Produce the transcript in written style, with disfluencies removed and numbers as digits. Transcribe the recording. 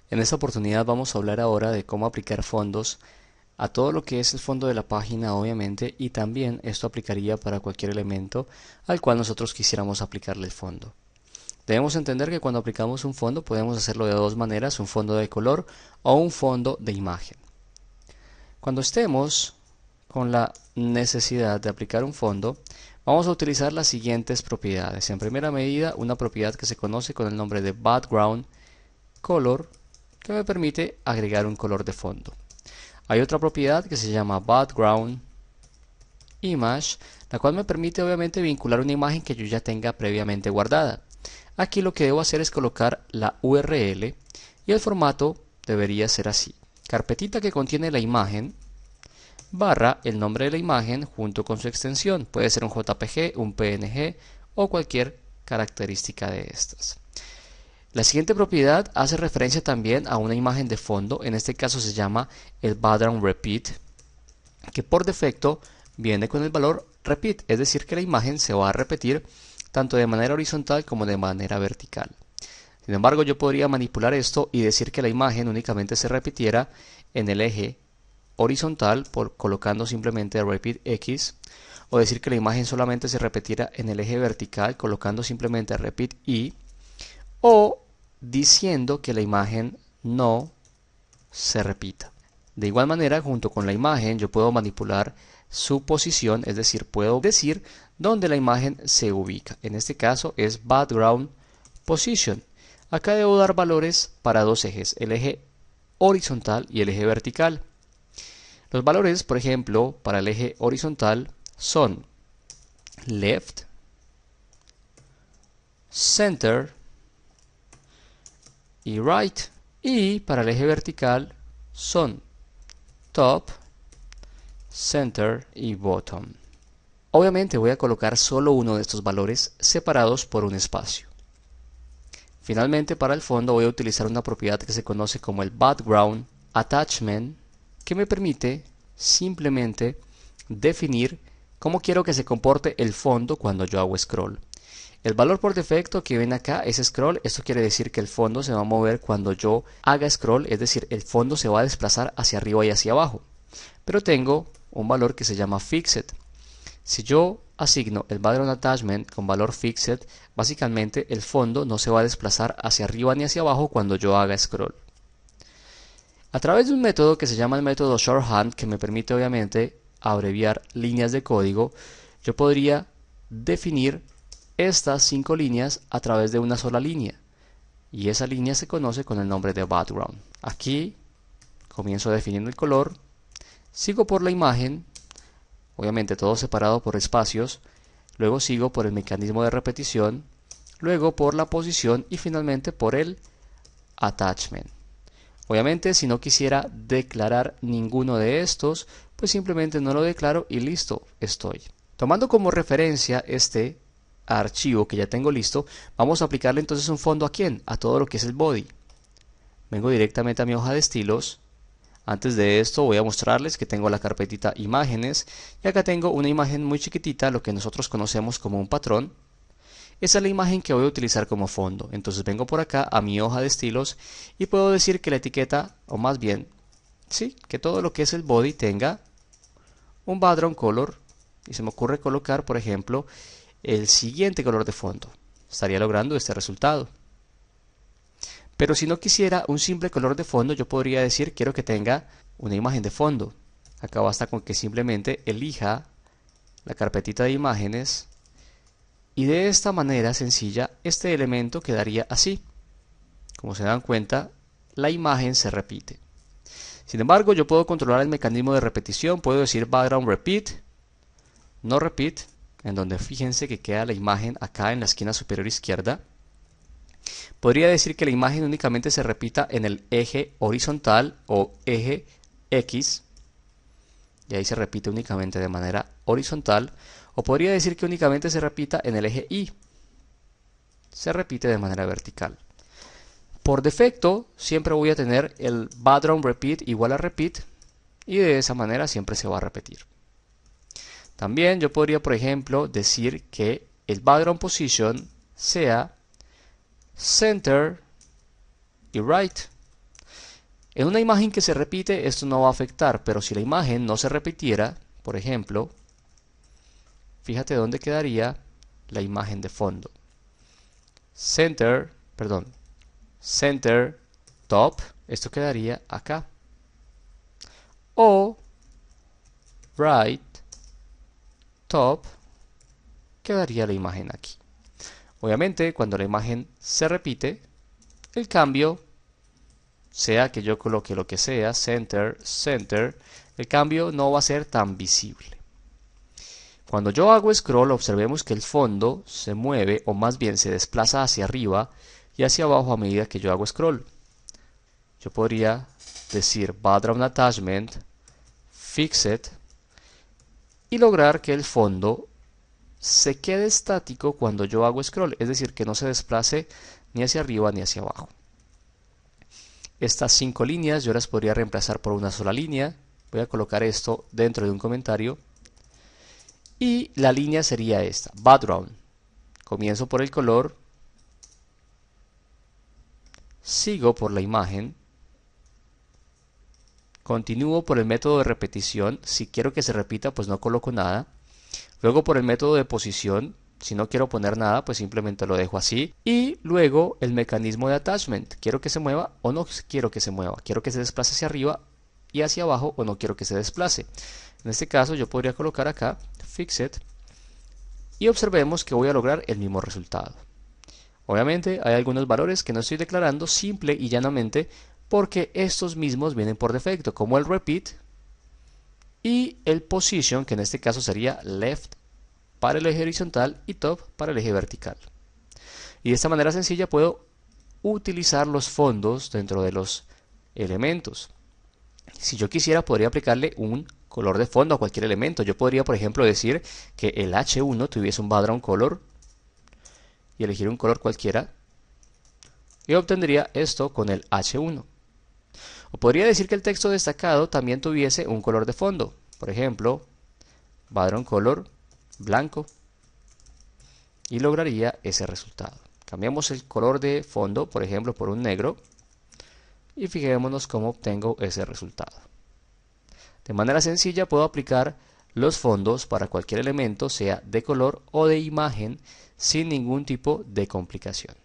En esta oportunidad vamos a hablar ahora de cómo aplicar fondos a todo lo que es el fondo de la página, obviamente, y también esto aplicaría para cualquier elemento al cual nosotros quisiéramos aplicarle el fondo. Debemos entender que cuando aplicamos un fondo podemos hacerlo de dos maneras, un fondo de color o un fondo de imagen. Cuando estemos con la necesidad de aplicar un fondo, vamos a utilizar las siguientes propiedades. En primera medida, una propiedad que se conoce con el nombre de background color, que me permite agregar un color de fondo. Hay otra propiedad que se llama background image, la cual me permite obviamente vincular una imagen que yo ya tenga previamente guardada. Aquí lo que debo hacer es colocar la URL y el formato debería ser así: carpetita que contiene la imagen barra el nombre de la imagen junto con su extensión. Puede ser un JPG, un PNG o cualquier característica de estas. La siguiente propiedad hace referencia también a una imagen de fondo, en este caso se llama el background repeat, que por defecto viene con el valor repeat, es decir que la imagen se va a repetir tanto de manera horizontal como de manera vertical. Sin embargo, yo podría manipular esto y decir que la imagen únicamente se repitiera en el eje horizontal colocando simplemente repeat X, o decir que la imagen solamente se repetiera en el eje vertical colocando simplemente repeat Y, o diciendo que la imagen no se repita. De igual manera, junto con la imagen yo puedo manipular su posición, es decir, puedo decir dónde la imagen se ubica. En este caso es background position. Acá debo dar valores para dos ejes, el eje horizontal y el eje vertical. Los valores, por ejemplo, para el eje horizontal son left, center y right. Y para el eje vertical son top, center y bottom. Obviamente voy a colocar solo uno de estos valores separados por un espacio. Finalmente, para el fondo voy a utilizar una propiedad que se conoce como el background attachment, que me permite simplemente definir cómo quiero que se comporte el fondo cuando yo hago scroll. El valor por defecto que ven acá es scroll. Esto quiere decir que el fondo se va a mover cuando yo haga scroll, es decir, el fondo se va a desplazar hacia arriba y hacia abajo. Pero tengo un valor que se llama fixed. Si yo asigno el background attachment con valor fixed, básicamente el fondo no se va a desplazar hacia arriba ni hacia abajo cuando yo haga scroll. A través de un método que se llama el método shorthand, que me permite obviamente abreviar líneas de código, yo podría definir estas 5 líneas a través de una sola línea, y esa línea se conoce con el nombre de background. Aquí comienzo definiendo el color, sigo por la imagen, obviamente todo separado por espacios, luego sigo por el mecanismo de repetición, luego por la posición y finalmente por el attachment. Obviamente, si no quisiera declarar ninguno de estos, pues simplemente no lo declaro y listo, estoy. Tomando como referencia este archivo que ya tengo listo, vamos a aplicarle entonces un fondo ¿a quién? A todo lo que es el body. Vengo directamente a mi hoja de estilos. Antes de esto voy a mostrarles que tengo la carpetita imágenes y acá tengo una imagen muy chiquitita, lo que nosotros conocemos como un patrón. Esa es la imagen que voy a utilizar como fondo. Entonces vengo por acá a mi hoja de estilos y puedo decir que la etiqueta, o más bien, sí, que todo lo que es el body tenga un background color, y se me ocurre colocar, por ejemplo, el siguiente color de fondo. Estaría logrando este resultado. Pero si no quisiera un simple color de fondo, yo podría decir quiero que tenga una imagen de fondo. Acá basta con que simplemente elija la carpetita de imágenes y de esta manera sencilla este elemento quedaría así. Como se dan cuenta, la imagen se repite. Sin embargo, yo puedo controlar el mecanismo de repetición. Puedo decir background repeat, no repeat, en donde fíjense que queda la imagen acá en la esquina superior izquierda. Podría decir que la imagen únicamente se repita en el eje horizontal o eje X, y ahí se repite únicamente de manera horizontal, o podría decir que únicamente se repita en el eje Y, se repite de manera vertical. Por defecto siempre voy a tener el background repeat igual a repeat, y de esa manera siempre se va a repetir. También yo podría, por ejemplo, decir que el background position sea center y right, En una imagen que se repite esto no va a afectar, pero si la imagen no se repitiera, por ejemplo, fíjate dónde quedaría la imagen de fondo. Center top, esto quedaría acá. O right top, quedaría la imagen aquí. Obviamente, cuando la imagen se repite, el cambio, sea que yo coloque lo que sea, center, el cambio no va a ser tan visible. Cuando yo hago scroll, observemos que el fondo se mueve, o más bien se desplaza hacia arriba y hacia abajo a medida que yo hago scroll. Yo podría decir background attachment, fixed, y lograr que el fondo se quede estático cuando yo hago scroll, es decir, que no se desplace ni hacia arriba ni hacia abajo. Estas 5 líneas yo las podría reemplazar por una sola línea. Voy a colocar esto dentro de un comentario. Y la línea sería esta, background. Comienzo por el color, sigo por la imagen, continúo por el método de repetición. Si quiero que se repita, pues no coloco nada. Luego por el método de posición. Si no quiero poner nada, pues simplemente lo dejo así. Y luego el mecanismo de attachment. ¿Quiero que se mueva o no quiero que se mueva? ¿Quiero que se desplace hacia arriba y hacia abajo o no quiero que se desplace? En este caso yo podría colocar acá fixed y observemos que voy a lograr el mismo resultado. Obviamente hay algunos valores que no estoy declarando simple y llanamente porque estos mismos vienen por defecto, como el repeat y el position, que en este caso sería left para el eje horizontal y top para el eje vertical. Y de esta manera sencilla puedo utilizar los fondos dentro de los elementos. Si yo quisiera, podría aplicarle un color de fondo a cualquier elemento. Yo podría, por ejemplo, decir que el H1 tuviese un background color y elegir un color cualquiera y obtendría esto con el H1. O podría decir que el texto destacado también tuviese un color de fondo. Por ejemplo, background color blanco y lograría ese resultado. Cambiamos el color de fondo, por ejemplo, por un negro y fijémonos cómo obtengo ese resultado. De manera sencilla puedo aplicar los fondos para cualquier elemento, sea de color o de imagen, sin ningún tipo de complicación.